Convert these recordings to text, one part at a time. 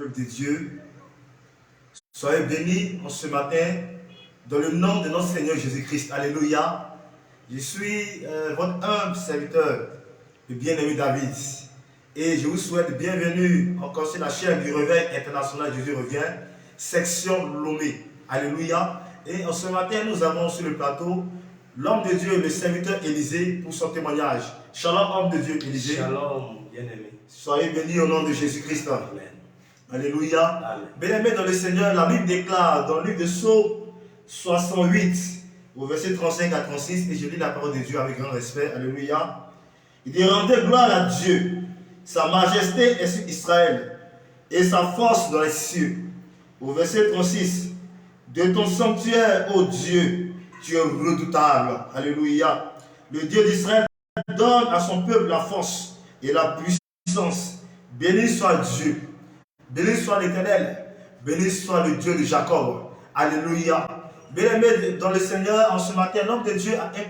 de Dieu, soyez bénis en ce matin dans le nom de notre Seigneur Jésus-Christ. Alléluia. Je suis votre humble serviteur, le bien-aimé David. Et je vous souhaite bienvenue encore sur la chaîne du Réveil International Jésus revient, section Lomé. Alléluia. Et en ce matin, nous avons sur le plateau l'homme de Dieu, le serviteur Élisée, pour son témoignage. Shalom, homme de Dieu, Élisée. Shalom, bien-aimé. Soyez bénis au nom de Jésus-Christ. Amen. Alléluia. Amen. Bien-aimés dans le Seigneur, la Bible déclare dans le livre de Psaume 68, au verset 35 à 36, et je lis la parole de Dieu avec grand respect. Alléluia. Il dit: rendez gloire à Dieu, sa majesté est sur Israël, et sa force dans les cieux. Au verset 36, de ton sanctuaire, ô Dieu, tu es redoutable. Alléluia. Le Dieu d'Israël donne à son peuple la force et la puissance. Béni soit Dieu. Béni soit l'Éternel. Béni soit le Dieu de Jacob. Alléluia. Bien-aimés dans le Seigneur, en ce matin, l'homme de Dieu a un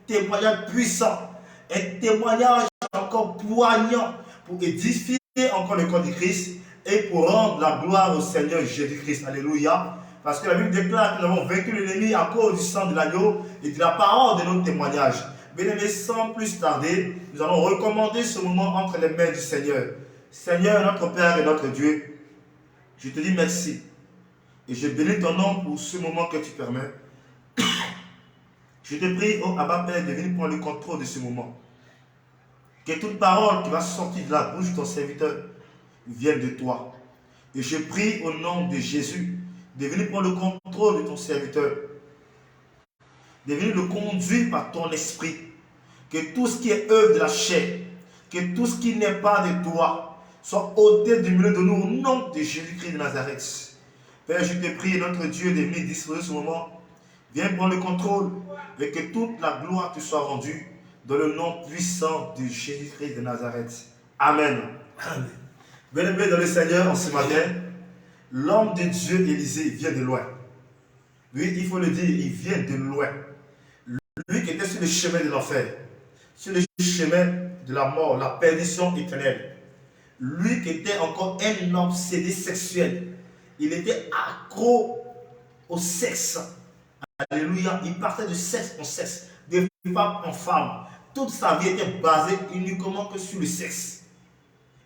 témoignage puissant, un témoignage encore poignant pour édifier encore le corps de Christ et pour rendre la gloire au Seigneur Jésus-Christ. Alléluia. Parce que la Bible déclare que nous avons vaincu l'ennemi à cause du sang de l'agneau et de la parole de notre témoignage. Bien-aimés, sans plus tarder, nous allons recommander ce moment entre les mains du Seigneur. Seigneur, notre Père et notre Dieu, je te dis merci. Et je bénis ton nom pour ce moment que tu permets. Je te prie, oh Abba Père, de venir prendre le contrôle de ce moment. Que toute parole qui va sortir de la bouche de ton serviteur vienne de toi. Et je prie au nom de Jésus de venir prendre le contrôle de ton serviteur. De venir le conduire par ton esprit. Que tout ce qui est œuvre de la chair, que tout ce qui n'est pas de toi, soit ôté du milieu de nous au nom de Jésus-Christ de Nazareth. Père, je te prie, notre Dieu, de venir disposer ce moment. Viens prendre le contrôle et que toute la gloire te soit rendue dans le nom puissant de Jésus-Christ de Nazareth. Amen. Amen. Bien-aimés dans le Seigneur, en ce matin, l'homme de Dieu, Élisée, vient de loin. Oui, il faut le dire, il vient de loin. Lui qui était sur le chemin de l'enfer, sur le chemin de la mort, la perdition éternelle. Lui qui était encore un obsédé sexuel. Il était accro au sexe. Alléluia. Il partait de sexe en sexe, de femme en femme. Toute sa vie était basée uniquement que sur le sexe.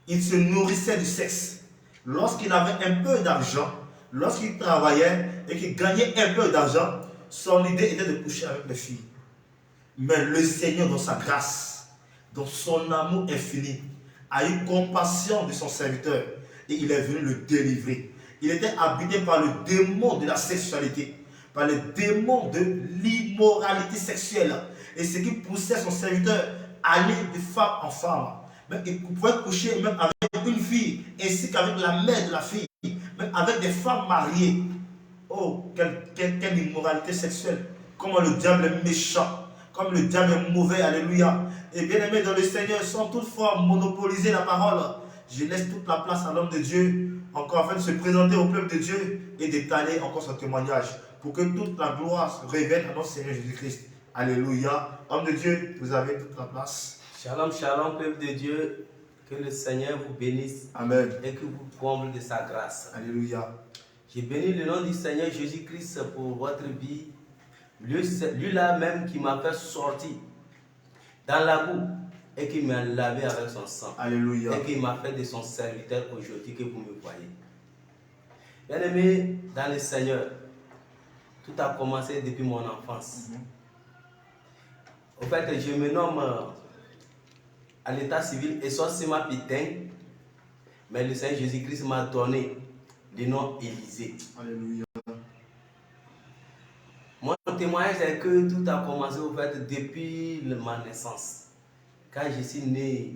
Il se nourrissait du sexe. Lorsqu'il avait un peu d'argent, lorsqu'il travaillait et qu'il gagnait un peu d'argent, son idée était de coucher avec les filles. Mais le Seigneur, dans sa grâce, dans son amour infini, a eu compassion de son serviteur et il est venu le délivrer. Il était habité par le démon de la sexualité, par le démon de l'immoralité sexuelle. Et ce qui poussait son serviteur à aller de femme en femme. Mais il pouvait coucher même avec une fille, ainsi qu'avec la mère de la fille, même avec des femmes mariées. Oh, quelle immoralité sexuelle. Comment le diable est méchant. Comme le diable est mauvais, alléluia. Et bien aimé dans le Seigneur, sans toutefois monopoliser la parole, je laisse toute la place à l'homme de Dieu, encore afin de se présenter au peuple de Dieu et d'étaler encore son témoignage, pour que toute la gloire se révèle à notre Seigneur Jésus-Christ. Alléluia. Homme de Dieu, vous avez toute la place. Shalom, shalom, peuple de Dieu. Que le Seigneur vous bénisse. Amen. Et que vous comble de sa grâce. Alléluia. Je bénis le nom du Seigneur Jésus-Christ pour votre vie. Lui-là même qui m'a fait sortir dans la boue et qui m'a lavé avec son sang. Alléluia. Et qui m'a fait de son serviteur aujourd'hui que vous me voyez. Bien-aimé dans le Seigneur, tout a commencé depuis mon enfance. Au fait, je me nomme à l'état civil Essosima Pitin, mais le Seigneur Jésus-Christ m'a donné le nom Élisée. Alléluia. Mon témoignage est que tout a commencé au fait depuis ma naissance. Quand je suis né,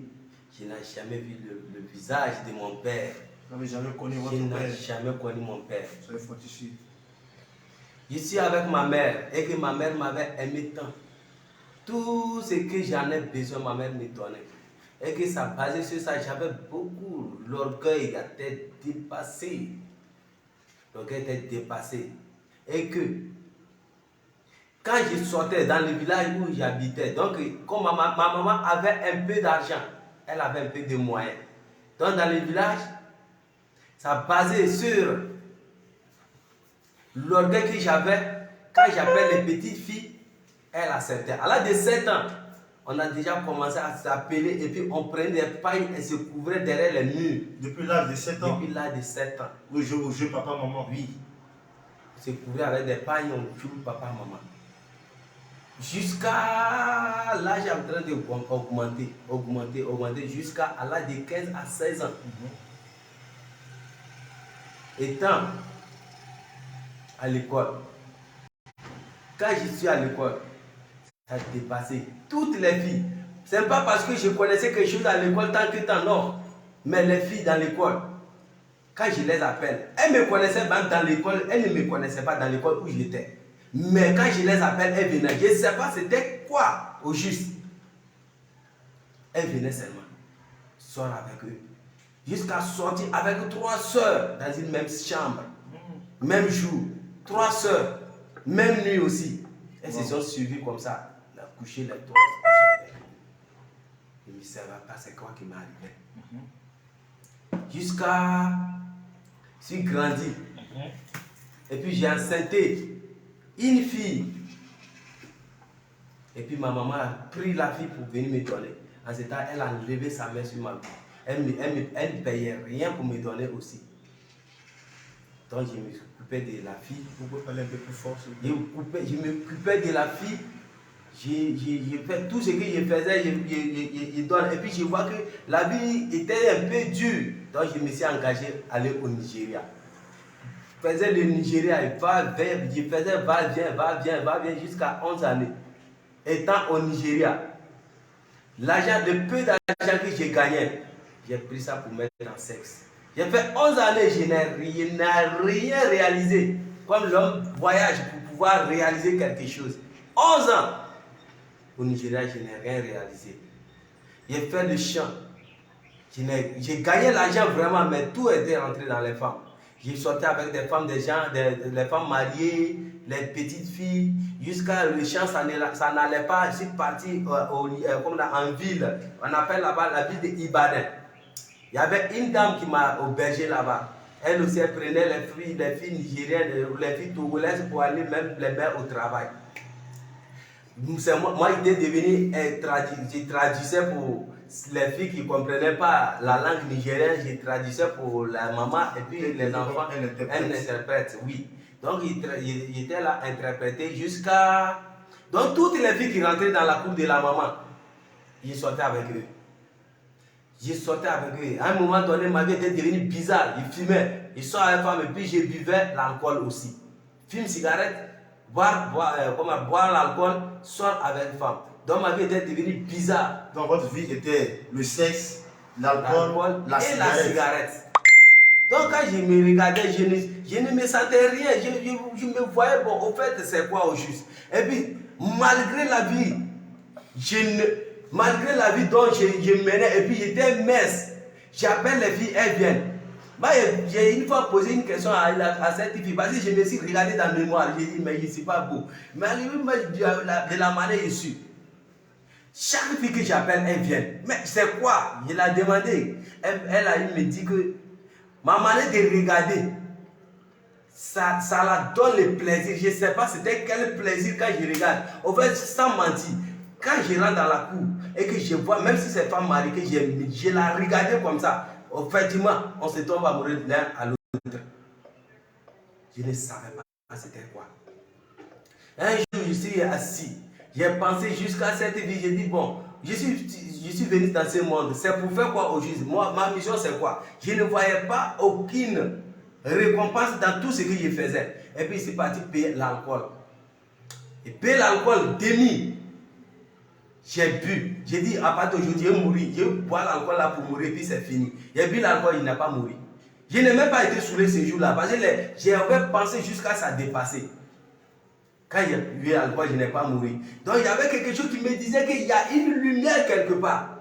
je n'ai jamais vu le visage de mon père. Vous n'avez jamais connu votre Je père. n'ai jamais connu mon père. Soyez fortifiés. Je suis avec ma mère et que ma mère m'avait aimé tant. Tout ce que j'en ai besoin, ma mère me donnait. Et que ça basait sur ça, j'avais beaucoup. L'orgueil était dépassé. L'orgueil était dépassé. Et que quand je sortais dans le village où j'habitais, donc comme ma maman avait un peu d'argent, elle avait un peu de moyens. Donc dans le village, Ça basait sur l'orgueil que j'avais quand j'appelle les petites filles, elle acceptait. À l'âge de 7 ans, on a déjà commencé à s'appeler et puis on prenait des pailles et se couvrait derrière les murs. Depuis l'âge de 7 ans. Depuis l'âge de 7 ans. Oui, je joue papa, maman. Oui. On se couvrait avec des pailles, on joue papa, maman. Jusqu'à l'âge en train d'augmenter, jusqu'à l'âge de 15 à 16 ans. Étant à l'école, quand je suis à l'école, ça a dépassé toutes les filles. Ce n'est pas parce que je connaissais quelque chose à l'école tant que tant, non. Mais les filles dans l'école, quand je les appelle, elles me connaissaient même dans l'école, elles ne me connaissaient pas dans l'école où j'étais. Mais quand je les appelle, elles venaient. Je ne sais pas c'était quoi au juste. Elles venaient seulement. Sors avec eux. Jusqu'à sortir avec 3 soeurs dans une même chambre. Même jour. 3 soeurs. Même nuit aussi. Elles se sont suivies comme ça. On a couché les 3. Je ne savais pas c'est quoi qui m'est arrivé. Jusqu'à... Je suis grandi. Et puis j'ai enceinté une fille. Et puis ma maman a pris la fille pour venir me donner. En ce temps, elle a levé sa main sur ma vie. Elle ne payait rien pour me donner aussi. Donc je me occupais de la fille. Vous pouvez parler un peu plus fort, s'il Je vous plaît. me occupais de la fille. J'ai fait tout ce que je faisais, je donne. Et puis je vois que la vie était un peu dure. Donc je me suis engagé à aller au Nigeria. Je faisais le Nigeria et je faisais va-viens jusqu'à 11 années. Étant au Nigeria, l'argent de peu d'argent que j'ai gagné, j'ai pris ça pour mettre en sexe. J'ai fait 11 années, je n'ai rien réalisé. Comme l'homme voyage pour pouvoir réaliser quelque chose. 11 ans. Au Nigeria, je n'ai rien réalisé. J'ai fait le chant. J'ai gagné l'argent vraiment, mais tout était rentré dans les femmes. J'ai sorti avec des femmes, des femmes mariées, les petites filles. Jusqu'à le chant, ça n'allait pas. Je suis parti en ville. On appelle là-bas la ville de Ibadan. Il y avait une dame qui m'a aubergé là-bas. Elle aussi, elle prenait les filles nigériennes, les filles togolaises pour aller même les mettre au travail. Moi, j'étais devenu, je traduisais pour les filles qui ne comprenaient pas la langue nigérienne, je traduisais pour la maman et puis les enfants, un interprète, oui. Donc, il était là interprété jusqu'à... Donc, toutes les filles qui rentraient dans la cour de la maman, je sortais avec eux. Je sortais avec eux. À un moment donné, ma vie était devenue bizarre. Je fumais, je sortais avec femme et puis je buvais l'alcool aussi. Fume cigarette, boire l'alcool, sort avec femme. Donc ma vie était devenue bizarre. Donc votre vie était le sexe, l'alcool, la cigarette. Donc quand je me regardais, je ne me sentais rien. Je me voyais, bon, au fait, c'est quoi au juste. Et puis, malgré la vie, malgré la vie dont je menais, et puis j'étais mince, j'appelle les filles, elles viennent. Moi, j'ai une fois posé une question à cette fille, parce que je me suis regardé dans le mémoire, j'ai dit, mais je ne suis pas beau. Mais de la manière je suis. Chaque fille que j'appelle, elle vient. Mais c'est quoi? Je l'ai demandé. Elle a me dit que ma manière de regarder, ça la donne le plaisir. Je ne sais pas c'était quel plaisir quand je regarde. Au fait, sans mentir, quand je rentre dans la cour et que je vois, même si c'est femme mariée, que je la regardais comme ça, effectivement, on se tombe amoureux l'un à l'autre. Je ne savais pas c'était quoi. Un jour, je suis assis. J'ai pensé jusqu'à cette vie, j'ai dit, bon, je suis venu dans ce monde, c'est pour faire quoi au juste? Moi, ma mission, c'est quoi? Je ne voyais pas aucune récompense dans tout ce que je faisais. Et puis, c'est parti payer l'alcool. Et payer l'alcool, demi. J'ai bu. J'ai dit, à partir d'aujourd'hui, je vais mourir. Je vais boire l'alcool là pour mourir, puis c'est fini. J'ai bu l'alcool, il n'a pas mouru. Je n'ai même pas été saoulé ce jour-là, parce que j'avais pensé jusqu'à ça dépasser. Quand j'ai bu l'alcool, je n'ai pas mouru. Donc il y avait quelque chose qui me disait qu'il y a une lumière quelque part.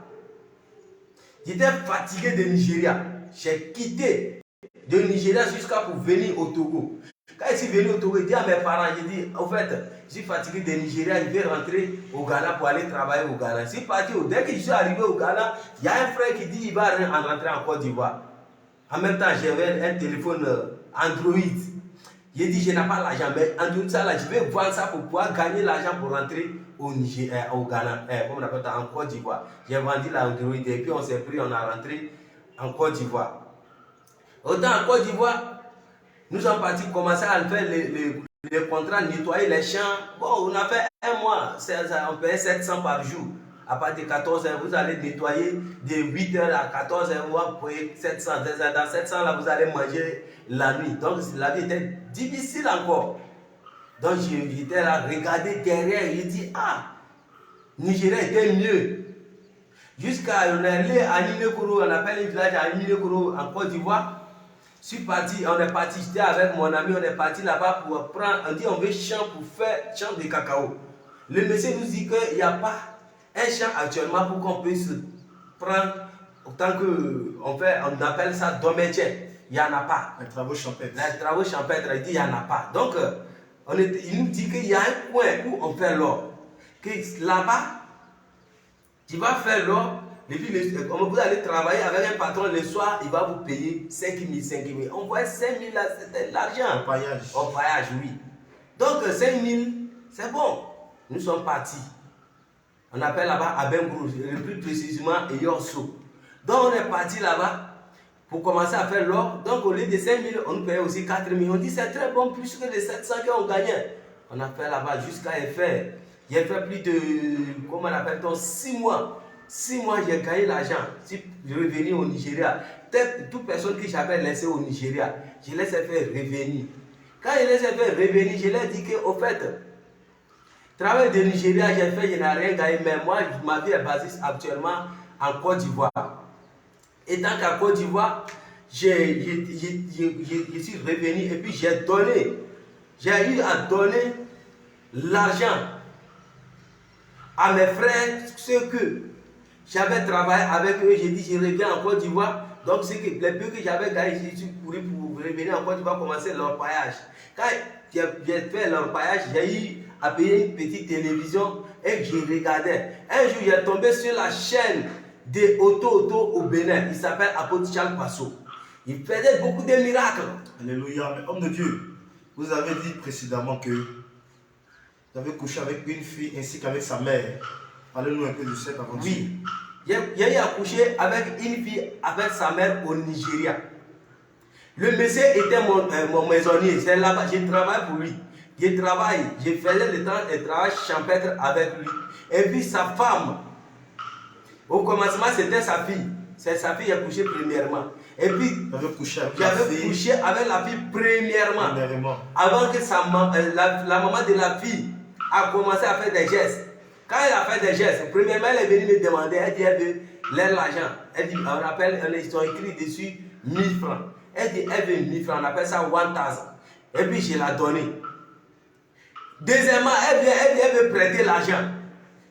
J'étais fatigué de Nigeria. J'ai quitté de Nigeria jusqu'à pour venir au Togo. Quand je suis venu au Togo, j'ai dit à mes parents, j'ai dit, en fait, je suis fatigué de Nigeria, je vais rentrer au Ghana pour aller travailler au Ghana. Je suis parti, dès que je suis arrivé au Ghana, il y a un frère qui dit, il va rentrer en Côte d'Ivoire. En même temps, j'avais un téléphone Android. J'ai dit, je n'ai pas l'argent, mais Android, ça là, je vais vendre ça pour pouvoir gagner l'argent pour rentrer au Niger, au Ghana, comme on appelle ça, en Côte d'Ivoire. J'ai vendu l'Android et puis on s'est pris, on a rentré en Côte d'Ivoire. Autant en Côte d'Ivoire, nous sommes partis commencer à faire les contrats, nettoyer les champs. Bon, on a fait un mois, on payait 700 par jour. À partir de 14 h, vous allez nettoyer de 8 h à 14 h, vous payez 700. Dans 700 là, vous allez manger la nuit. Donc la vie était difficile encore. Donc j'étais là, regarder derrière, j'ai dit, ah, Nigeria était mieux. Jusqu'à on est allé à Ninekoro, on appelle un village à Ninekoro en Côte d'Ivoire. On est parti, j'étais avec mon ami, on est parti là-bas pour prendre, on dit on veut champ pour faire champ de cacao. Le monsieur nous dit qu'il n'y a pas un champ actuellement pour qu'on puisse prendre, autant que on appelle ça dométier. Il n'y en a pas. Les travaux champêtres. Les travaux champêtres, il dit il n'y en a pas. Donc, il nous dit qu'il y a un coin où on fait l'or. Que là-bas, tu vas faire l'or. Et puis, vous allez travailler avec un patron le soir, il va vous payer 5 000. On voit 5 000 là, c'était l'argent. Au paillage. Au paillage, oui. Donc, 5 000, c'est bon. Nous sommes partis. On appelle là-bas Abenbrou, plus précisément Eyorso. Donc, on est parti là-bas pour commencer à faire l'or. Donc, au lieu de 5 000, on nous payait aussi 4 000. On dit c'est très bon, plus que les 700 qu'on gagnait. On a fait là-bas jusqu'à faire. J'ai fait plus de, comment on appelle-t-on, 6 mois. 6 mois, j'ai gagné l'argent. Si je revenais au Nigeria, toute personne que j'avais laissée au Nigeria, je les ai fait revenir. Quand je les ai fait revenir, je leur ai dit qu'au fait, travail de Nigeria, j'ai fait, je n'ai rien gagné, mais moi, ma vie est basée actuellement en Côte d'Ivoire. Et tant qu'à Côte d'Ivoire, je suis revenu et puis j'ai donné. J'ai eu à donner l'argent à mes frères, ceux que j'avais travaillé avec eux. J'ai dit, je reviens en Côte d'Ivoire. Donc, c'est que les peu que j'avais gagné, j'ai couru pour revenir en Côte d'Ivoire, commencer leur paillage. Quand j'ai fait leur paillage, j'ai eu à payer une petite télévision et je regardais. Un jour, j'ai tombé sur la chaîne de Auto au Bénin. Il s'appelle Apôtre Charles Passo. Il faisait beaucoup de miracles. Alléluia. Mais homme de Dieu, vous avez dit précédemment que vous avez couché avec une fille ainsi qu'avec sa mère. Parlez-nous un peu de cette aventure. Oui. J'ai eu à coucher avec une fille, avec sa mère au Nigeria. Le monsieur était mon maisonnier. C'est là-bas, je travaille pour lui. Je faisais le travail champêtre avec lui. Et puis sa femme, au commencement, c'était sa fille. C'est sa fille qui a couché premièrement. Et puis, j'avais couché avec la fille premièrement. Avant que la maman de la fille a commencé à faire des gestes. Quand elle a fait des gestes, premièrement, elle est venue me demander, elle dit, elle veut l'argent. Elle dit, on rappelle, ils ont écrit dessus 1000 francs. Elle dit, elle veut 1000 francs, on appelle ça 1000. Et puis, je l'ai donné. Deuxièmement, elle veut prêter l'argent.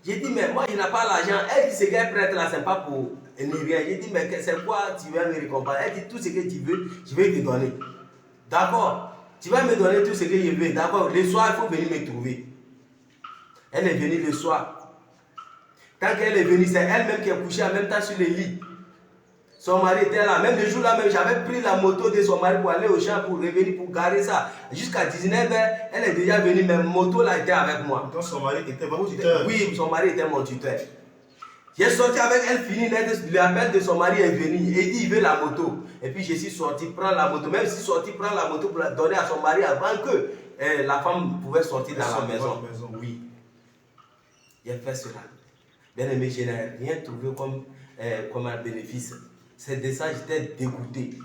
J'ai dit, mais moi, je n'ai pas l'argent. Elle dit, ce qu'elle prête là, ce n'est pas pour ne rien. J'ai dit, mais c'est quoi tu veux me récompenser? Elle dit, tout ce que tu veux, je vais te donner. D'accord. Tu vas me donner tout ce que je veux. D'accord. Le soir, il faut venir me trouver. Elle est venue le soir. Quand elle est venue, c'est elle-même qui a couché en même temps sur le lit. Son mari était là. Même le jour-là, même, j'avais pris la moto de son mari pour aller au champ, pour revenir, pour garer ça. Jusqu'à 19 h, elle est déjà venue, mais moto là était avec moi. Donc son mari était votre tuteur? Oui, son mari était mon tuteur. J'ai sorti avec elle, fini, l'appel de son mari est venu. Il dit, il veut la moto. Et puis je suis sorti, prendre la moto. Même si sorti, prendre la moto pour la donner à son mari avant que la femme pouvait sortir dans la maison. Oui. J'ai fait cela. Bien aimé, je n'ai rien trouvé comme un bénéfice. C'est de ça que j'étais dégoûté.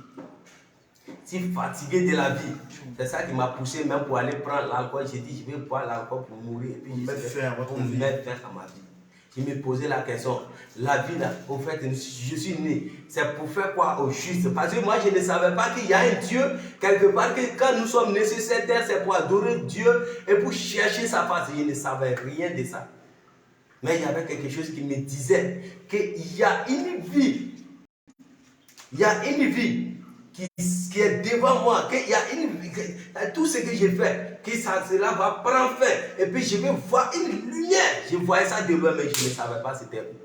Si fatigué de la vie. C'est ça qui m'a poussé même pour aller prendre l'alcool. J'ai dit, je vais boire l'alcool pour mourir. Et puis, mettre fin à votre vie. Mettre fin à ma vie. Je me posais la question, la vie là, au fait, je suis né, c'est pour faire quoi au juste? Parce que moi, je ne savais pas qu'il y a un Dieu, quelque part, que quand nous sommes nés sur cette terre, c'est pour adorer Dieu et pour chercher sa face. Je ne savais rien de ça. Mais il y avait quelque chose qui me disait qu'il y a une vie. Il y a une vie qui est devant moi, qu'il y a une vie, tout ce que j'ai fait, que cela va prendre fin. Et puis je vais voir une lumière. Je voyais ça de loin, mais je ne savais pas c'était où.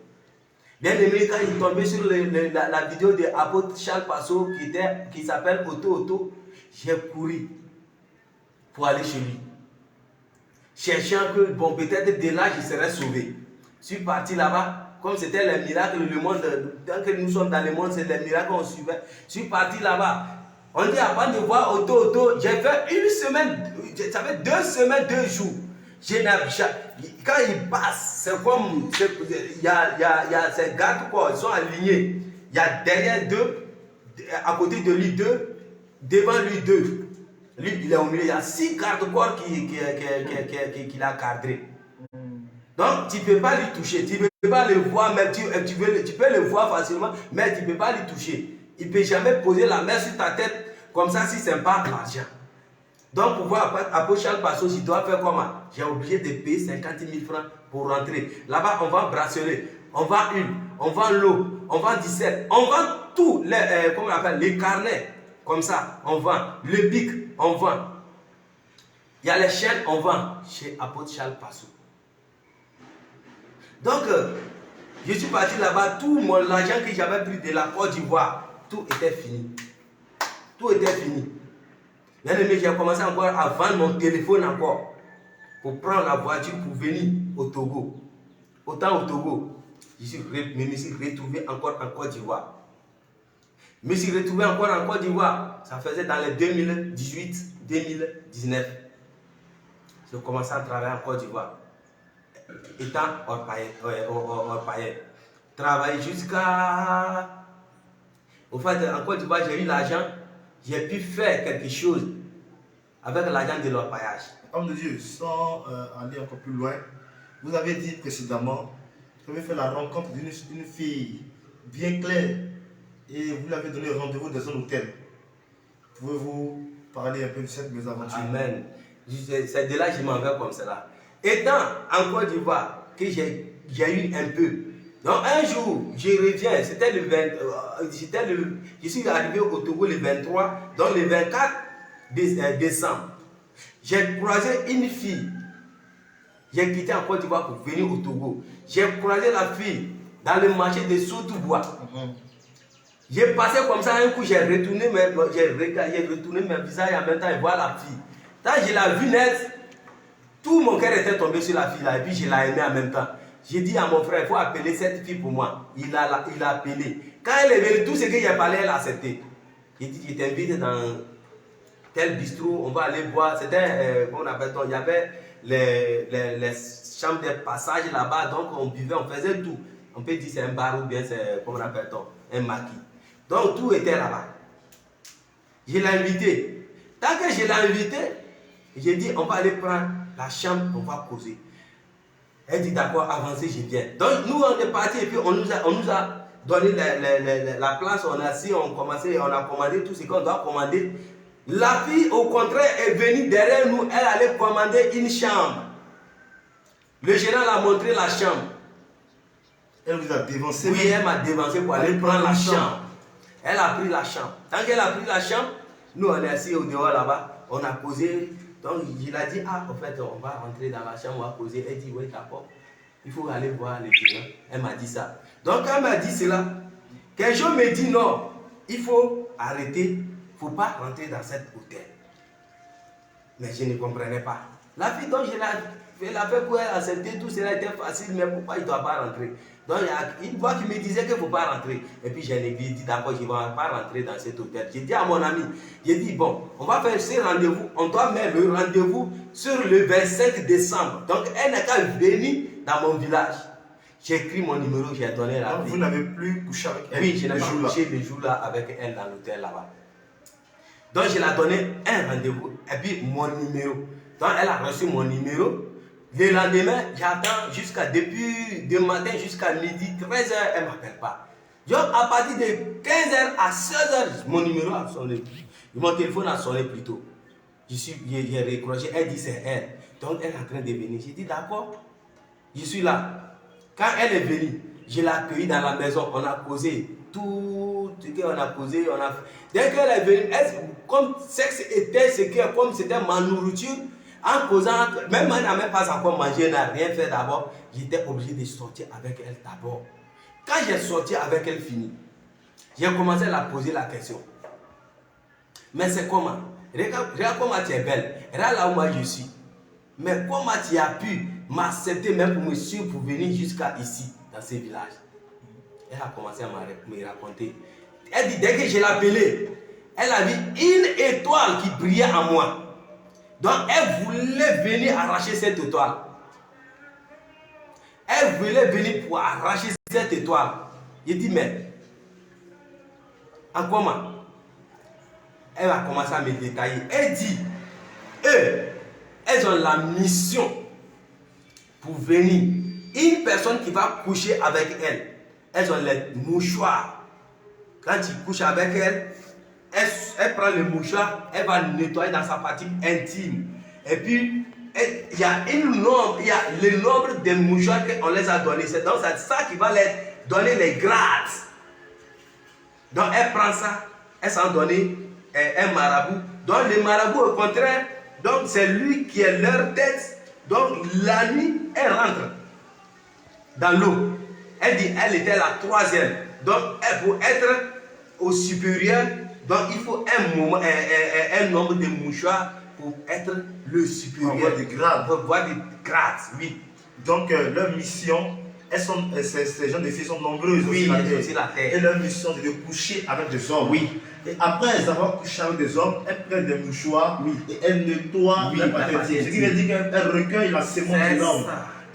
Bien aimé, quand il est tombé sur la vidéo de l'apôtre Charles Passot qui s'appelle Auto, j'ai couru pour aller chez lui. Cherchant que, bon, peut-être de là, je serais sauvé. Je suis parti là-bas, comme c'était les miracles, le monde, tant que nous sommes dans le monde, c'est les miracles qu'on suivait. Je suis parti là-bas. On dit avant de voir Auto, j'ai fait une semaine, ça fait 2 semaines, 2 jours. Quand il passe, c'est comme, il y a ces gardes quoi, ils sont alignés. Il y a derrière 2, à côté de lui 2, devant lui 2. Lui, il est au milieu, il y a 6 gardes-corps qui l'a cadré. Donc, tu ne peux pas lui toucher, tu ne peux pas le voir, même tu peux le voir facilement, mais tu ne peux pas lui toucher. Il ne peut jamais poser la main sur ta tête, comme ça, si ce n'est pas l'argent. Donc, pour voir apôtre Charles Passot, je dois faire comment? J'ai obligé de payer 50 000 francs pour rentrer. Là-bas, on vend bracelet, on vend huile, on vend l'eau, on vend 17, on vend tout, comment on appelle, les carnets. Comme ça, on vend. Le bic, on vend. Il y a les chaînes, on vend. Chez apôtre Charles Passot. Donc, je suis parti là-bas. Tout l'argent que j'avais pris de la Côte d'Ivoire, tout était fini. Tout était fini. Bien aimé, j'ai commencé encore à vendre mon téléphone encore. Pour prendre la voiture pour venir au Togo. Autant au Togo, je me suis retrouvé encore en Côte d'Ivoire. Je me suis retrouvé encore en Côte d'Ivoire. Ça faisait dans les 2018-2019. J'ai commencé à travailler en Côte d'Ivoire. Étant hors païen. Travailler jusqu'à... Au fait, en Côte d'Ivoire, j'ai eu l'argent. J'ai pu faire quelque chose avec l'argent de l'orpaillage. Homme de Dieu, sans aller encore plus loin, vous avez dit précédemment que vous avez fait la rencontre d'une fille bien claire et vous lui avez donné rendez-vous dans un hôtel. Pouvez-vous parler un peu de cette mésaventure? Amen. C'est de là que je m'en vais comme cela. Étant en Côte d'Ivoire, que j'ai eu un peu. Donc un jour, je reviens, c'était le 20, je suis arrivé au Togo le 23, donc le 24 décembre. J'ai croisé une fille. J'ai quitté en Côte d'Ivoire pour venir au Togo. J'ai croisé la fille dans le marché de Soutoubois. J'ai passé comme ça un coup, j'ai retourné mes visages en même temps et voir la fille. Quand je l'ai vue net, tout mon cœur était tombé sur la fille là et puis je l'ai aimée en même temps. J'ai dit à mon frère, il faut appeler cette fille pour moi. Il a appelé. Quand elle est venue, tout ce que j'ai parlé, elle a accepté. J'ai dit, je t'invite dans tel bistrot, on va aller boire. C'était, comment on appelle ça, il y avait les chambres de passage là-bas, donc on buvait, on faisait tout. On peut dire c'est un bar ou bien c'est, comment on appelle ça, un maquis. Donc tout était là-bas. Je l'ai invité. Tant que je l'ai invité, j'ai dit, on va aller prendre la chambre, on va causer. Elle dit d'accord, avancez, je viens. Donc nous on est parti et puis on nous a donné la place, on a assis, on a commandé tout ce qu'on doit commander. La fille au contraire est venue derrière nous, elle allait commander une chambre. Le gérant l'a montré la chambre. Elle vous a dévancé? Oui, elle m'a dévancé pour aller prendre la chambre. Elle a pris la chambre. Tant qu'elle a pris la chambre, nous on est assis au dehors là-bas, on a causé. Donc il a dit, ah, en fait, on va rentrer dans la chambre, on va poser. Elle dit, oui, d'accord, il faut aller voir le gérant. Elle m'a dit ça. Donc quand elle m'a dit cela, qu'un jour me dit, non, il faut arrêter, il ne faut pas rentrer dans cet hôtel. Mais je ne comprenais pas. La fille dont je l'ai fait pour elle accepter, tout cela était facile, mais pourquoi il ne doit pas rentrer? Donc il y a une voix qui me disait qu'il ne faut pas rentrer. Et puis j'ai dit, d'accord, je ne vais pas rentrer dans cet hôtel. J'ai dit à mon ami, j'ai dit, bon, on va faire ce rendez-vous, on doit mettre le rendez-vous sur le 25 décembre. Donc elle n'est qu'à venir dans mon village. J'ai écrit mon numéro, j'ai donné la fille. Vous n'avez plus couché avec elle? Oui, je n'ai pas couché le jour-là avec elle dans l'hôtel là-bas. Donc je lui ai donné un rendez-vous et puis mon numéro. Donc elle a reçu mon numéro. Le lendemain, j'attends depuis le matin jusqu'à midi, 13h, elle ne m'appelle pas. Donc à partir de 15h à 16h, mon numéro a sonné. Mon téléphone a sonné plutôt. J'ai récroché, elle dit c'est elle. Donc elle est en train de venir. J'ai dit d'accord, je suis là. Quand elle est venue, je l'ai accueillie dans la maison, on a causé. Tout ce qu'on a causé, on a fait. Dès qu'elle est venue, comme sexe était comme c'était ma nourriture, en causant, même elle n'a même pas encore mangé, elle n'a rien fait d'abord, j'étais obligé de sortir avec elle d'abord. Quand j'ai sorti avec elle fini, j'ai commencé à la poser la question. Mais c'est comment? Regarde comment tu es belle. Regarde là où moi je suis. Mais comment tu as pu m'accepter même pour me suivre pour venir jusqu'à ici, dans ce village? Elle a commencé à me raconter. Elle dit, dès que je l'ai appelée, elle a vu une étoile qui brillait en moi. Donc elle voulait venir arracher cette étoile. Elle voulait venir pour arracher cette étoile. Il dit, mais en comment? Elle a commencé à me détailler. Elle dit, elles ont la mission pour venir. Une personne qui va coucher avec elle, elles ont les mouchoirs. Quand tu couches avec elle, elle prend le mouchoir, elle va nettoyer dans sa partie intime. Et puis, il y a le nombre de mouchoirs qu'on les a donnés. C'est donc ça qui va leur donner les grades. Donc, elle prend ça, elle s'en donne un marabout. Donc, le marabout, au contraire, donc c'est lui qui est leur tête. Donc, la nuit, elle rentre dans l'eau. Elle dit, elle était la troisième. Donc, pour être au supérieur, donc il faut un nombre de mouchoirs pour être le supérieur. On voit des grades. On voit des grades, oui. Donc, leur mission, ces gens de filles sont nombreuses oui, aussi la terre. Et leur mission, c'est de coucher avec des hommes. Oui. Et après avoir couché avec des hommes, elles prennent des mouchoirs et elles nettoient la partie. Ce qui veut dire qu'elles recueillent la semence de l'homme.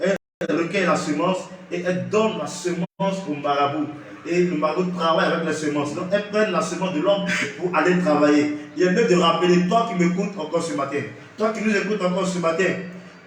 Elle recueille la semence et elle donne la semence au marabout. Et le marabout travaille avec la semence. Donc, elles prennent la semence de l'homme pour aller travailler. Il est mieux de rappeler, toi qui m'écoutes encore ce matin, toi qui nous écoutes encore ce matin,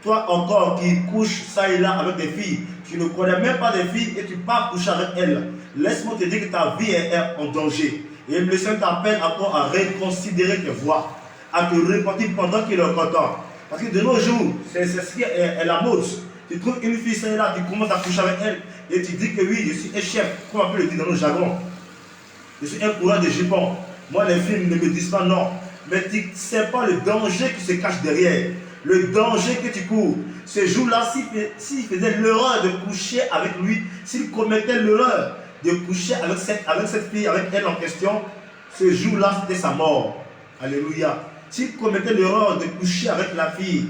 toi encore qui couches ça et là avec des filles, tu ne connais même pas des filles et tu pars coucher avec elles. Laisse-moi te dire que ta vie est en danger. Et le Seigneur t'appelle encore à reconsidérer tes voies, à te repentir pendant qu'il est encore temps. Parce que de nos jours, c'est ce qui est la mode. Tu trouves une fille ça et là, tu commences à coucher avec elle et tu dis que oui, je suis un chef, comme on peut le dire dans nos jargons. Je suis un coureur de jupons. Moi, les films ne me disent pas non. Mais tu ne sais pas le danger qui se cache derrière. Le danger que tu cours. Ce jour-là, s'il faisait l'erreur de coucher avec lui, s'il commettait l'erreur de coucher avec cette fille, avec elle en question, ce jour-là, c'était sa mort. Alléluia. S'il commettait l'erreur de coucher avec la fille,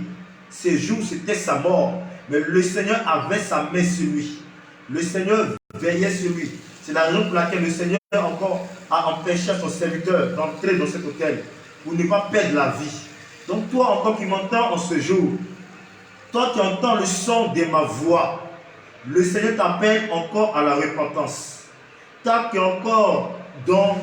ce jour, c'était sa mort. Mais le Seigneur avait sa main sur lui. Le Seigneur veillait sur lui. C'est la raison pour laquelle le Seigneur encore a empêché son serviteur d'entrer dans cet hôtel pour ne pas perdre la vie. Donc toi encore qui m'entends en ce jour, toi qui entends le son de ma voix, le Seigneur t'appelle encore à la repentance. Toi qui es encore dans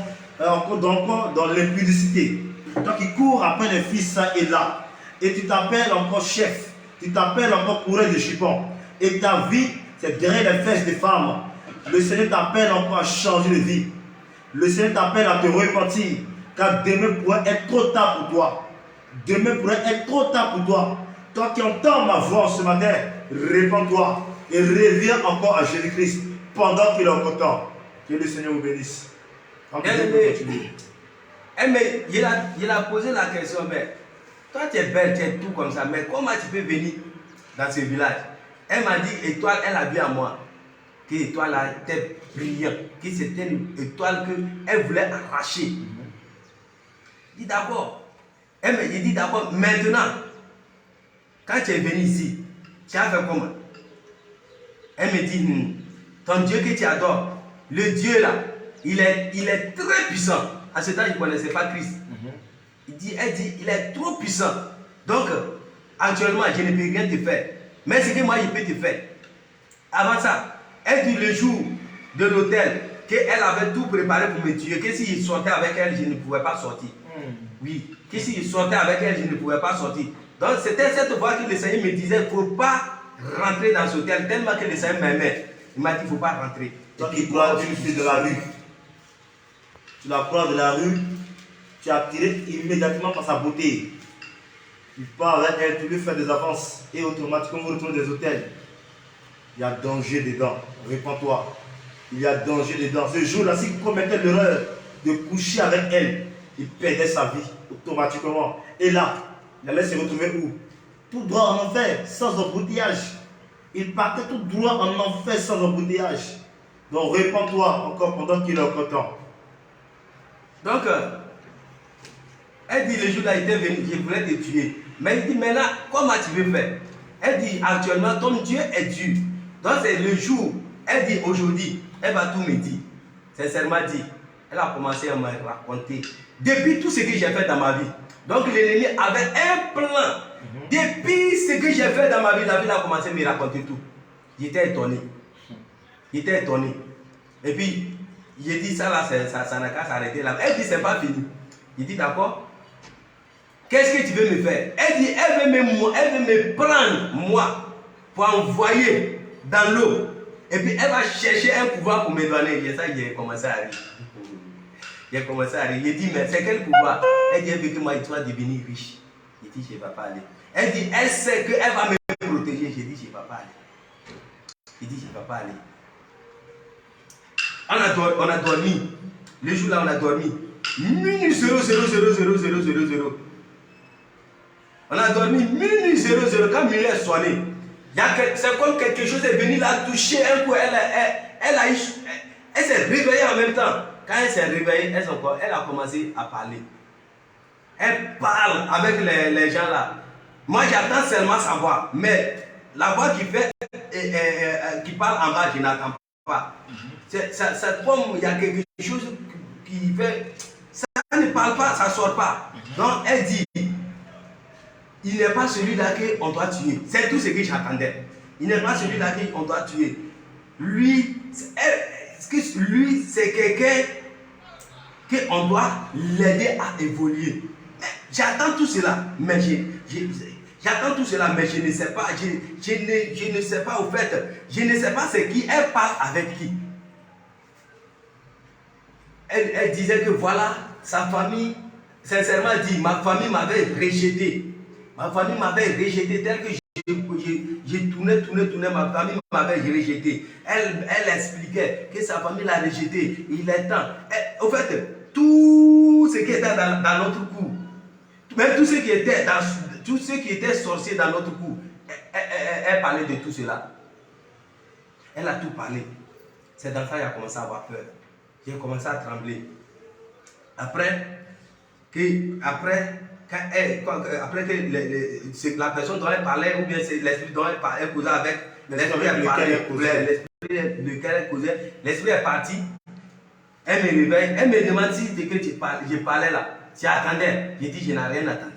l'impudicité, toi qui cours après les filles ça et là, et tu t'appelles encore chef, tu t'appelles encore coureur de jupons, et ta vie c'est derrière les fesses des femmes. Le Seigneur t'appelle encore à changer de vie. Le Seigneur t'appelle à te repentir, car demain pourrait être trop tard pour toi. Demain pourrait être trop tard pour toi. Toi qui entends ma voix ce matin, répands-toi et reviens encore à Jésus-Christ pendant qu'il est encore temps. Que le Seigneur vous bénisse. Il a posé la question, mais toi tu es belle, tu es tout comme ça, mais comment tu peux venir dans ce village? Elle m'a dit, étoile, elle a vu à moi que l'étoile était brillante, que c'était une étoile qu'elle voulait arracher. Je dis d'accord. Elle dit d'accord, maintenant, quand tu es venu ici, tu as fait comment? Elle me dit, ton Dieu que tu adores, le Dieu là, il est très puissant. À ce temps, je ne connaissais pas Christ. Elle dit, il est trop puissant. Donc, actuellement, je ne peux rien te faire. Mais ce que moi, je peux te faire. Avant ça, elle dit le jour de l'hôtel, qu'elle avait tout préparé pour me tuer, que si je sortais avec elle, je ne pouvais pas sortir. Oui, que si je sortais avec elle, je ne pouvais pas sortir. Donc, c'était cette fois que le Seigneur me disait, il ne faut pas rentrer dans cet hôtel, tellement que le Seigneur m'aimait. Il m'a dit, il ne faut pas rentrer. Toi qui crois une fille de la rue, tu la crois de la rue, tu es attiré immédiatement par sa beauté. Tu pars avec elle, tu lui fais des avances et automatiquement vous retournez des hôtels. Il y a danger dedans. Répands-toi. Il y a danger dedans. Ce jour-là, si vous commettez l'erreur de coucher avec elle, il perdait sa vie automatiquement. Et là, il allait se retrouver où? Tout droit en enfer, sans embouteillage. Il partait tout droit en enfer, sans embouteillage. Donc réponds-toi encore pendant qu'il est encore temps. Donc, elle dit le jour-là, il était venu, je voulais te tuer. Mais il dit maintenant, comment tu veux faire? Elle dit actuellement, ton Dieu est Dieu. Donc c'est le jour. Elle dit aujourd'hui, elle va tout me dire. Sincèrement dit, elle a commencé à me raconter depuis tout ce que j'ai fait dans ma vie. Donc l'ennemi avait un plan. Depuis ce que j'ai fait dans ma vie, David a commencé à me raconter tout. J'étais étonné. J'étais étonné. Et puis, j'ai dit ça là, ça n'a qu'à s'arrêter là. Elle dit c'est pas fini. Il dit d'accord. Qu'est-ce que tu veux me faire? Elle dit elle veut me prendre moi pour envoyer dans l'eau. Et puis elle va chercher un pouvoir pour me donner. Et ça, j'ai commencé à rire. J'ai commencé à rire. J'ai dit mais c'est quel pouvoir? Elle dit elle veut que moi tu vas devenir riche. J'ai dit je ne vais pas aller. Elle dit elle sait qu'elle va me protéger. J'ai dit je ne vais pas aller. J'ai dit je ne vais pas aller. On a dormi. Le jour là on a dormi. Minuit 0, 0, 0, 0, 0, 0, 0. On a dormi minuit 0, 0. Quand minuit est sonné, c'est comme quelque chose est venu la toucher un coup. Elle s'est réveillée en même temps. Quand elle s'est réveillée, elle a commencé à parler. Elle parle avec les gens là. Moi j'attends seulement sa voix. Mais la voix qui parle en bas, je n'attends pas. C'est comme il y a quelque chose qui fait. Ça ne parle pas, ça ne sort pas. Donc elle dit, il n'est pas celui-là qu'on doit tuer. C'est tout ce que j'attendais. Il n'est pas celui-là qu'on doit tuer. Lui, c'est quelqu'un qu'on doit l'aider à évoluer. J'attends tout cela, mais j'attends tout cela, mais je ne sais pas. Je ne sais pas au fait. Je ne sais pas c'est qui. Elle parle avec qui. Elle disait que voilà, sa famille, sincèrement dit, ma famille m'avait rejeté. Ma famille m'avait rejeté tel que j'ai tourné, ma famille m'avait rejeté. Elle expliquait que sa famille l'a rejeté. Il est temps. Au fait, tout ce qui était dans notre cour, même tout ce qui était sorcier dans notre cour, elle parlait de tout cela. Elle a tout parlé. C'est dans ça qu'elle a commencé à avoir peur. J'ai commencé à trembler. Après que la personne dont elle parlait, ou bien c'est l'esprit dont elle causait avec, l'esprit lequel elle causait, l'esprit est parti. Elle me réveille, elle me demande si de que je parlais là. Tu attendais. J'ai dit je n'ai rien attendu.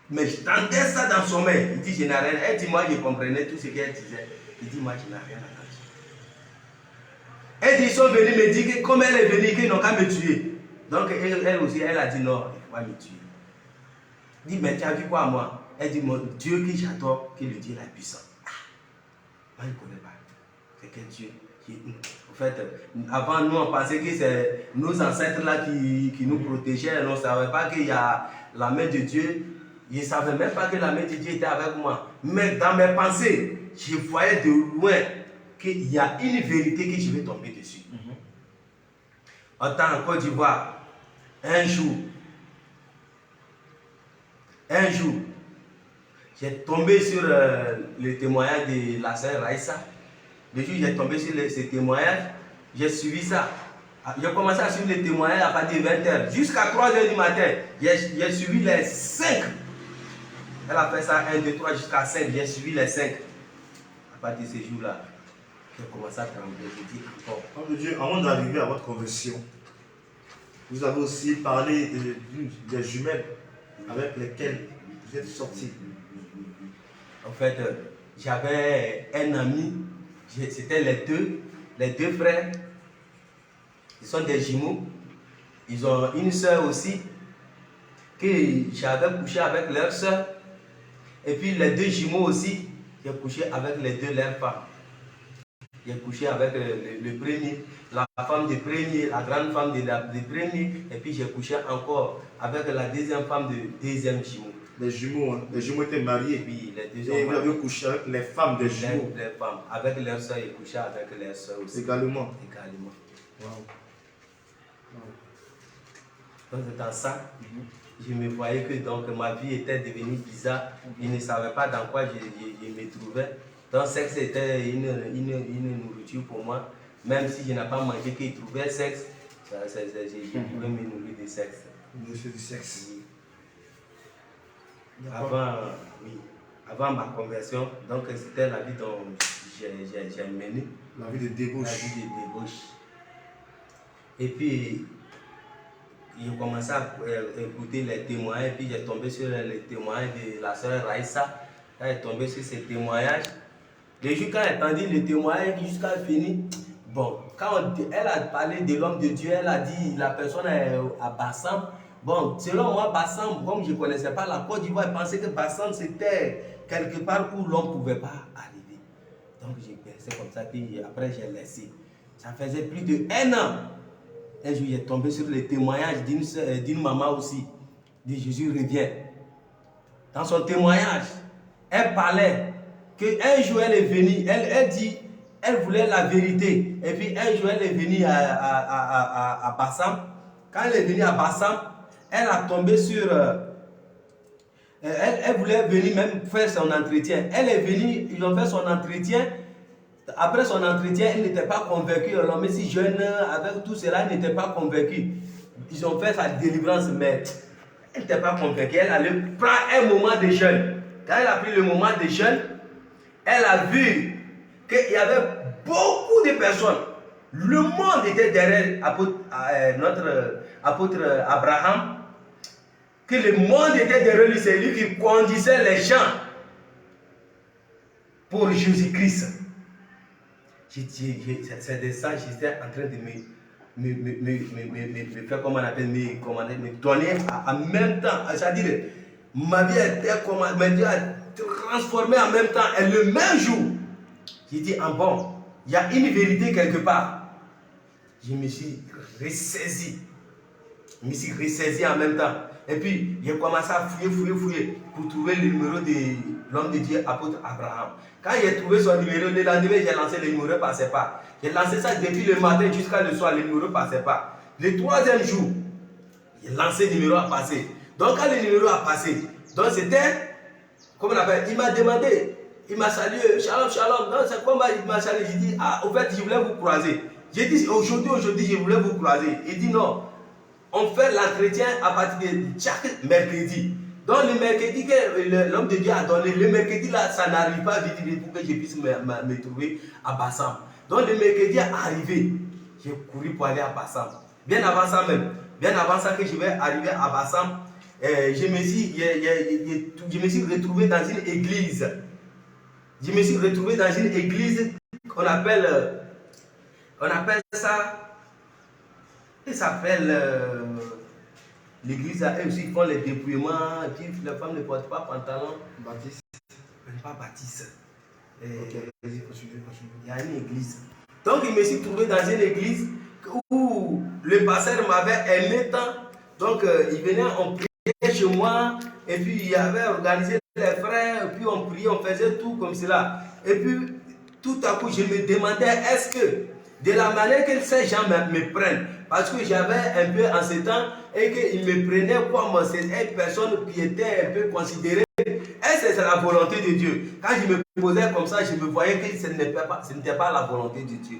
Mais je tentais ça dans son sommeil. Il dit je n'ai rien. Elle dit moi je comprenais tout ce qu'elle disait. Il dit moi je n'ai rien attendu. Elle dit ils sont venus me dire que comme elle est venue, qu'ils n'ont qu'à me tuer. Donc elle aussi, elle a dit non, il va me tuer. Il dit mais tu as vu quoi moi? Elle dit mon Dieu que j'adore, qui est le Dieu la puissance. Moi je ne connais pas. C'est quel Dieu? En fait, avant nous on pensait que c'est nos ancêtres là qui nous protégeaient. On ne savait pas qu'il y a la main de Dieu. Je ne savais même pas que la main de Dieu était avec moi. Mais dans mes pensées, je voyais de loin qu'il y a une vérité que je vais tomber dessus. En tant en Côte d'Ivoire, un jour, j'ai tombé sur le témoignage de la sœur Raïssa. Le jour où j'ai tombé sur ce témoignage, j'ai suivi ça. J'ai commencé à suivre les témoignages à partir de 20h. Jusqu'à 3h du matin, j'ai suivi les 5. Elle a fait ça 1, 2, 3 jusqu'à 5. J'ai suivi les 5. À partir de ce jour-là, j'ai commencé à trembler. Je dis encore. Homme de Dieu, avant d'arriver à votre conversion, vous avez aussi parlé des jumelles avec lesquelles vous êtes sortis. En fait, j'avais un ami, c'était les deux frères. Ils sont des jumeaux. Ils ont une soeur aussi, que j'avais couché avec leur soeur. Et puis les deux jumeaux aussi, j'ai couché avec les deux leurs femmes. J'ai couché avec le premier, la femme du premier, la grande femme du premier, et puis j'ai couché encore avec la deuxième femme du deuxième jumeau. Les jumeaux étaient mariés. Oui, les deux et vous avez couché avec les femmes des jumeaux. Les femmes, avec leurs soeurs, j'ai couché avec leurs soeurs aussi. Également. Wow. Donc dans ça, je me voyais que donc ma vie était devenue bizarre. Je ne savais pas dans quoi je me trouvais. Donc, sexe était une nourriture pour moi. Même si je n'ai pas mangé qu'il trouvait sexe, j'ai pouvais me nourrir de sexe. Nourrir du sexe. Oui. Avant ma conversion, donc c'était la vie dont j'ai mené. La vie de débauche. La vie de débauche. Et puis, j'ai commencé à écouter les témoignages, et puis j'ai tombé sur les témoignages de la sœur Raïssa. Quand j'ai tombé sur ces témoignages, le jour quand j'ai entendu le témoignage jusqu'à fini, bon, quand elle a parlé de l'homme de Dieu, elle a dit la personne est à Bassam. Bon, selon moi, Bassam, comme je ne connaissais pas la Côte d'Ivoire, je pensais que Bassam c'était quelque part où l'homme ne pouvait pas arriver. Donc j'ai pensé comme ça, puis après j'ai laissé. Ça faisait plus d'1 an. Un jour, j'ai tombé sur les témoignages d'une maman aussi, de Jésus revient. Dans son témoignage, elle parlait qu'un jour elle est venue, elle dit, elle voulait la vérité. Et puis un jour elle est venue à Bassam. Quand elle est venue à Bassam, elle a tombé sur... elle voulait venir même faire son entretien. Elle est venue, ils ont fait son entretien. Après son entretien, elle n'était pas convaincue. L'homme si jeune, avec tout cela, elle n'était pas convaincue. Ils ont fait sa délivrance, mais elle n'était pas convaincue. Elle allait prendre un moment de jeûne. Quand elle a pris le moment de jeûne, elle a vu qu'il y avait beaucoup de personnes. Le monde était derrière notre apôtre Abraham. Que le monde était derrière lui, c'est lui qui conduisait les gens pour Jésus-Christ. C'est de ça, j'étais en train de me faire, comment on appelle, me donner en même temps. C'est-à-dire, ma vie a été transformée en même temps. Et le même jour, j'ai dit, ah bon, il y a une vérité quelque part. Je me suis ressaisi. Je me suis ressaisi en même temps. Et puis, j'ai commencé à fouiller pour trouver le numéro de l'homme de Dieu, apôtre Abraham. Quand j'ai trouvé son numéro, le lendemain, j'ai lancé le numéro, ne passait pas. J'ai lancé ça depuis le matin jusqu'à le soir, le numéro ne passait pas. Le 3e jour, j'ai lancé le numéro à passer. Donc, quand le numéro a passé, donc c'était, comment on appelle, il m'a demandé, il m'a salué, shalom, shalom. Donc, c'est comment il m'a salué. J'ai dit, ah, au fait, je voulais vous croiser. J'ai dit, aujourd'hui, je voulais vous croiser. Il dit, non. On fait l'entretien à partir de chaque mercredi. Donc le mercredi que l'homme de Dieu a donné, le mercredi là, ça n'arrive pas vite pour que je puisse me trouver à Bassam. Donc le mercredi est arrivé, j'ai couru pour aller à Bassam. Bien avant ça même, bien avant ça que je vais arriver à Bassam, je me suis retrouvé dans une église. Je me suis retrouvé dans une église qu'on appelle ça. Il s'appelle l'église, eux aussi font les dépouillements, et puis les femmes ne portent pas pantalon. Baptiste. Pas Baptiste. Ok, vas-y, continue. Il y a une église. Donc je me suis trouvé dans une église où le pasteur m'avait aimé tant. Donc il venait, on priait chez moi, et puis il avait organisé les frères, et puis on priait, on faisait tout comme cela. Et puis tout à coup je me demandais, est-ce que de la manière que ces gens me prennent, parce que j'avais un peu en ce temps et qu'ils me prenaient comme une personne qui était un peu considérée, est-ce que c'est la volonté de Dieu? Quand je me posais comme ça, je me voyais que ce n'était pas la volonté de Dieu.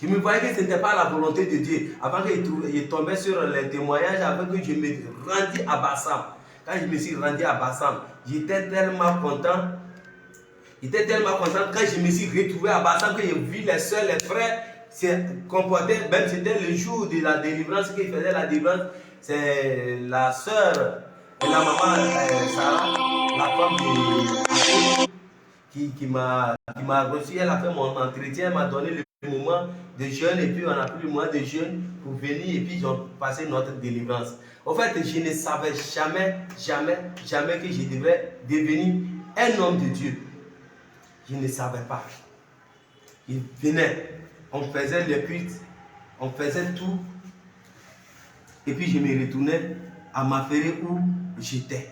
Je me voyais que ce n'était pas la volonté de Dieu. Avant que je tombais sur les témoignages, avant que je me rendis à Bassam. Quand je me suis rendu à Bassam, j'étais tellement content. J'étais tellement content quand je me suis retrouvé à Bassam, que j'ai vu les soeurs, les frères se comporter. Même c'était le jour de la délivrance qu'ils faisaient la délivrance. C'est la soeur et la maman Sarah, la femme qui m'a reçu. Elle a fait mon entretien, elle m'a donné le moment de jeûne, et puis on a pris le moment de jeûne pour venir, et puis ils ont passé notre délivrance. En fait, je ne savais jamais que je devrais devenir un homme de Dieu. Je ne savais pas. Il venait, on faisait les cuites, on faisait tout. Et puis je me retournais à Maféré où j'étais.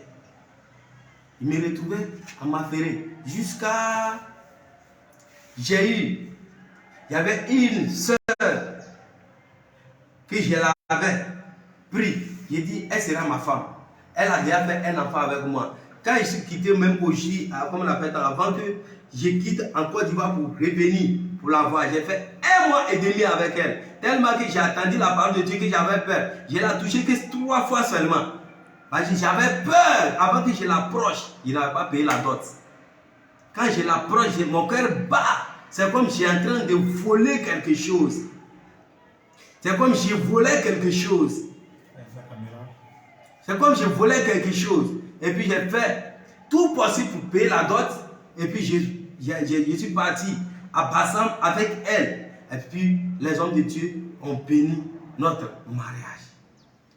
Il me retrouvait à Maféré jusqu'à... il y avait une sœur que je l'avais pris. J'ai dit, elle sera ma femme. Elle a déjà fait un enfant avec moi. quand je suis quitté même au J, comme on appelle avant que je quitte en Côte d'Ivoire pour revenir, pour la voir, j'ai fait 1 mois et demi avec elle. Tellement que j'ai attendu la parole de Dieu que j'avais peur. Je l'ai touchée que 3 fois seulement. Parce que j'avais peur avant que je l'approche. Il n'avait pas payé la dot. Quand je l'approche, mon cœur bat. C'est comme si je suis en train de voler quelque chose. C'est comme si je volais quelque chose. C'est comme si je volais quelque chose. Et puis j'ai fait tout possible pour payer la dot. Et puis je suis parti à Bassam avec elle. Et puis les hommes de Dieu ont béni notre mariage.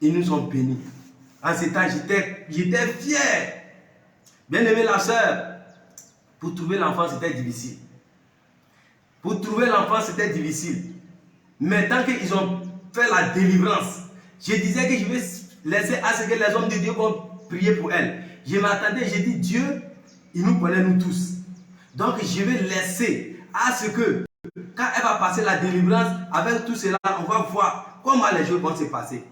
Ils nous ont bénis. En ce temps, j'étais fier. Bien aimé la sœur, pour trouver l'enfant, c'était difficile. Pour trouver l'enfant, c'était difficile. Mais tant qu'ils ont fait la délivrance, je disais que je vais laisser à ce que les hommes de Dieu vont prier pour elle. Je m'attendais, j'ai dit, Dieu, il nous connaît nous tous. Donc je vais laisser à ce que, quand elle va passer la délivrance, avec tout cela, on va voir comment les choses vont se passer.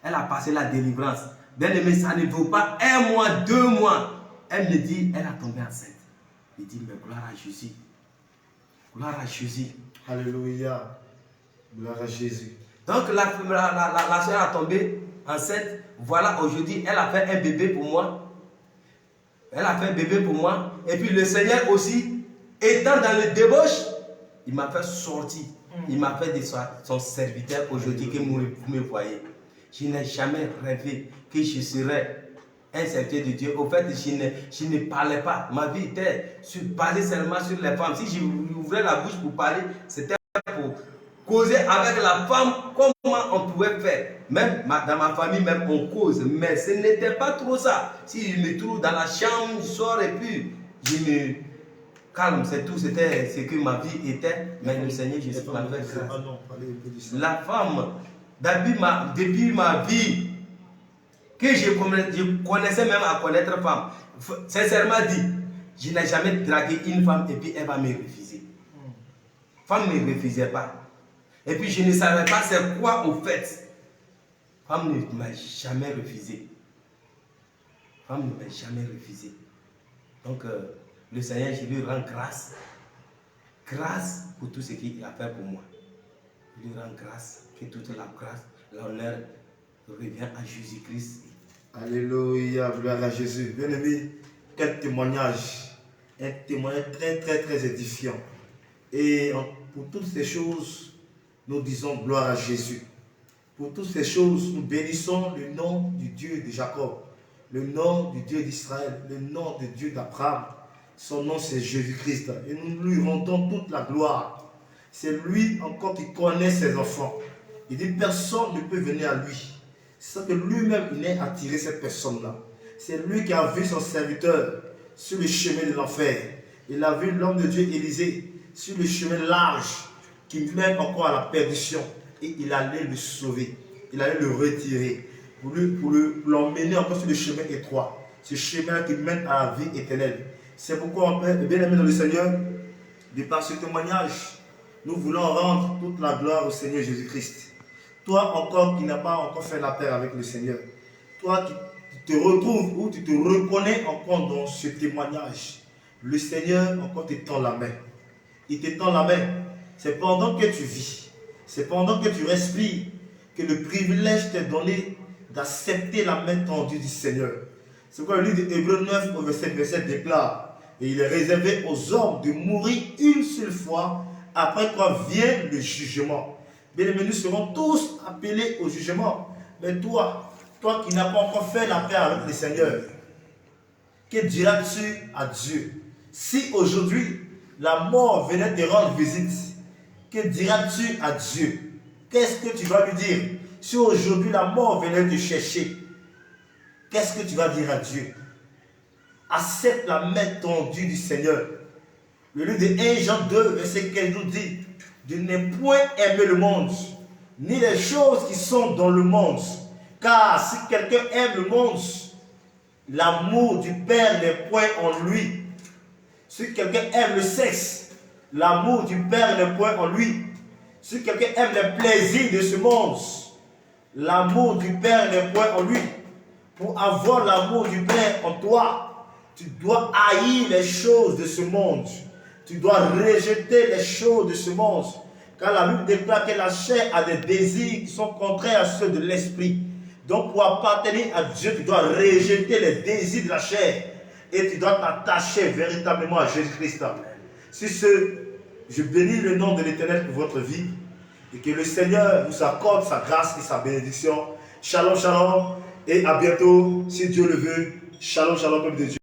Elle a passé la délivrance. Bien aimé, ça ne vaut pas 1 mois, 2 mois. Elle me dit, elle a tombé enceinte. Je dis, mais gloire à Jésus. Gloire à Jésus. Alléluia. Gloire à Jésus. Donc la soeur a tombé enceinte. Voilà, aujourd'hui, elle a fait un bébé pour moi. Elle a fait un bébé pour moi. Et puis le Seigneur aussi, étant dans le débauche, il m'a fait sortir. Il m'a fait de son serviteur aujourd'hui que vous me voyez. Je n'ai jamais rêvé que je serais un serviteur de Dieu. Au fait, je ne parlais pas. Ma vie était basée seulement sur les femmes. Si j'ouvrais la bouche pour parler, c'était pour causer avec la femme comment on pouvait faire. Même dans ma famille, même on cause. Mais ce n'était pas trop ça. Si je me trouve dans la chambre, je sors et puis je me calme. C'est tout. C'était ce que ma vie était. Mais le Seigneur, je suis pas grâce. La femme, depuis ma vie, que je connaissais même à connaître femme, sincèrement dit, je n'ai jamais dragué une femme et puis elle va me refuser. Femme ne me refusait pas. Et puis je ne savais pas c'est quoi au fait. Femme ne m'a jamais refusé. Femme ne m'a jamais refusé. Donc le Seigneur, je lui rends grâce. Grâce pour tout ce qu'il a fait pour moi. Je lui rends grâce, que toute la grâce, l'honneur revient à Jésus-Christ. Alléluia, gloire à Jésus. Bien aimé, quel témoignage. Un témoignage très, très, très édifiant. Et pour toutes ces choses, nous disons gloire à Jésus. Pour toutes ces choses, nous bénissons le nom du Dieu de Jacob, le nom du Dieu d'Israël, le nom du Dieu d'Abraham. Son nom, c'est Jésus-Christ. Et nous lui rendons toute la gloire. C'est lui encore qui connaît ses enfants. Il dit, personne ne peut venir à lui. C'est que lui-même, il est attiré cette personne-là. C'est lui qui a vu son serviteur sur le chemin de l'enfer. Il a vu l'homme de Dieu Élisée sur le chemin large qui mène encore à la perdition. Et il allait le sauver. Il allait le retirer pour l'emmener encore sur le chemin étroit. Ce chemin qui mène à la vie éternelle. C'est pourquoi, bien aimé dans le Seigneur, de par ce témoignage, nous voulons rendre toute la gloire au Seigneur Jésus-Christ. Toi encore qui n'as pas encore fait la paix avec le Seigneur, toi qui te retrouves ou tu te reconnais encore dans ce témoignage, le Seigneur encore te tend la main. Il te tend la main. C'est pendant que tu vis, c'est pendant que tu respires, que le privilège t'est donné d'accepter la main tendue du Seigneur. C'est pourquoi le livre d'Hébreux 9 au verset déclare, et il est réservé aux hommes de mourir une seule fois, après quoi vient le jugement. Bien aimés, nous serons tous appelés au jugement. Mais toi qui n'as pas encore fait la paix avec le Seigneur, que diras-tu à Dieu? Si aujourd'hui la mort venait te rendre visite, que diras-tu à Dieu? Qu'est-ce que tu vas lui dire? Si aujourd'hui la mort venait te chercher, qu'est-ce que tu vas dire à Dieu? Accepte la main tendue du Seigneur. Le livre de 1 Jean 2, verset 15 nous dit, de ne point aimer le monde, ni les choses qui sont dans le monde. Car si quelqu'un aime le monde, l'amour du Père n'est point en lui. Si quelqu'un aime le sexe, l'amour du Père n'est point en lui. Si quelqu'un aime les plaisirs de ce monde, l'amour du Père n'est point en lui. Pour avoir l'amour du Père en toi, tu dois haïr les choses de ce monde. Tu dois rejeter les choses de ce monde. Car la Bible déclare que la chair a des désirs qui sont contraires à ceux de l'esprit. Donc pour appartenir à Dieu, tu dois rejeter les désirs de la chair. Et tu dois t'attacher véritablement à Jésus-Christ. Si je bénis le nom de l'Éternel pour votre vie. Et que le Seigneur vous accorde sa grâce et sa bénédiction. Shalom, shalom. Et à bientôt, si Dieu le veut. Shalom, shalom, peuple de Dieu.